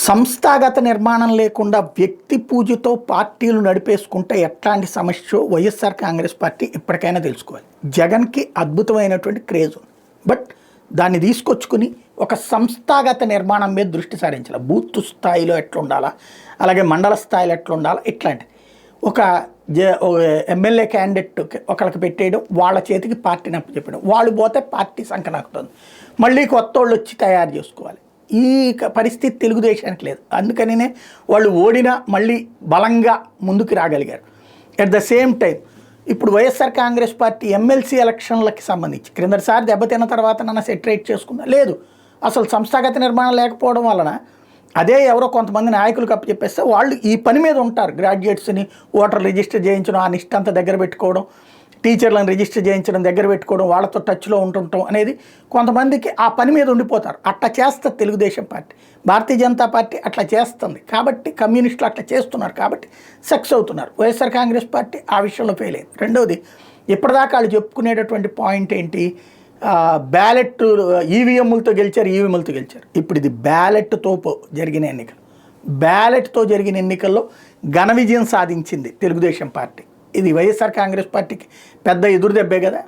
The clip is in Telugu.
సంస్థాగత నిర్మాణం లేకుండా వ్యక్తి పూజతో పార్టీలు నడిపేసుకుంటే ఎట్లాంటి సమస్య వైఎస్ఆర్ కాంగ్రెస్ పార్టీ ఇప్పటికైనా తెలుసుకోవాలి. జగన్కి అద్భుతమైనటువంటి క్రేజ్ ఉంది, బట్ దాన్ని తీసుకొచ్చుకుని ఒక సంస్థాగత నిర్మాణం మీద దృష్టి సారించాలి. బూత్ స్థాయిలో ఎట్లా ఉండాలా, అలాగే మండల స్థాయిలో ఎట్లా ఉండాలా, ఇట్లాంటిది ఒక ఎమ్మెల్యే క్యాండిడేట్ ఒకరికి పెట్టేయడం, వాళ్ళ చేతికి పార్టీని అప్పచెప్పడం, వాళ్ళు పోతే పార్టీ సంకనాకుతుంది, మళ్ళీ కొత్త వాళ్ళు వచ్చి తయారు చేసుకోవాలి. ఈ పరిస్థితి తెలుగుదేశానికి లేదు. అందుకనినే వాళ్ళు ఓడినా మళ్ళీ బలంగా ముందుకు రాగలిగారు. అట్ ద సేమ్ టైం ఇప్పుడు వైఎస్ఆర్ కాంగ్రెస్ పార్టీ ఎమ్మెల్సీ ఎలక్షన్లకి సంబంధించి క్రిందటిసారి దెబ్బతిన్న తర్వాత నన్ను సెటరేట్ చేసుకుందా లేదు, అసలు సంస్థాగత నిర్మాణం లేకపోవడం వలన అదే ఎవరో కొంతమంది నాయకులకు అప్పచెప్పేస్తే వాళ్ళు ఈ పని మీద ఉంటారు. గ్రాడ్యుయేట్స్ని ఓటర్ రిజిస్టర్ చేయించడం, ఆ నిష్ట అంతా దగ్గర పెట్టుకోవడం, టీచర్లను రిజిస్టర్ చేయించడం, దగ్గర పెట్టుకోవడం, వాళ్ళతో టచ్లో ఉంటుంటాం అనేది కొంతమందికి ఆ పని మీద ఉండిపోతారు. అట్లా చేస్తుంది తెలుగుదేశం పార్టీ, భారతీయ జనతా పార్టీ అట్లా చేస్తుంది. కాబట్టి కమ్యూనిస్టులు అట్లా చేస్తున్నారు కాబట్టి సక్సెస్ అవుతున్నారు. వైఎస్ఆర్ కాంగ్రెస్ పార్టీ ఆ విషయంలో ఫెయిల్ అయింది. రెండవది, ఇప్పటిదాకా వాళ్ళు చెప్పుకునేటటువంటి పాయింట్ ఏంటి, బ్యాలెట్ ఈవీఎంలతో గెలిచారు, ఈవీఎంలతో గెలిచారు. ఇప్పుడు ఇది బ్యాలెట్తో జరిగిన ఎన్నికలు. బ్యాలెట్తో జరిగిన ఎన్నికల్లో ఘన విజయం సాధించింది తెలుగుదేశం పార్టీ. ఇది వైఎస్ఆర్ కాంగ్రెస్ పార్టీకి పెద్ద ఎదురు దెబ్బే కదా.